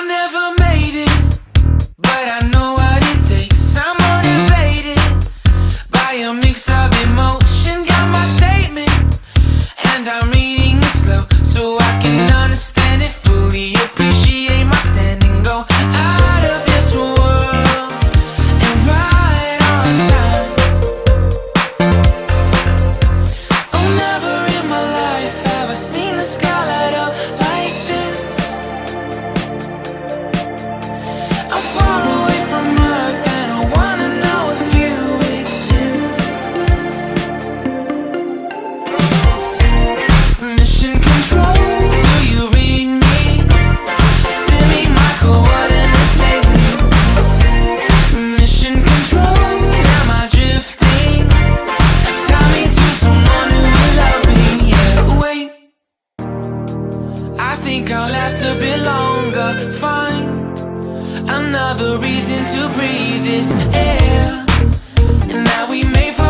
never made it, but I know what it takes. I'm motivated by a mix of emotion. Got my statement, and I'm reading it slow so I can understand it fully. Appreciate my standing, go out of this world and right on time. Oh, never in my life have I seen the sky light up like this. I'm far away from Earth and I wanna know if you exist. Mission control, do you read me? Send me my coordinates lately. Mission control, am I drifting? Tie me to someone who will love me. Yeah, wait, I think I'll last a bit longer. Find another reason to breathe this air, and now we may fall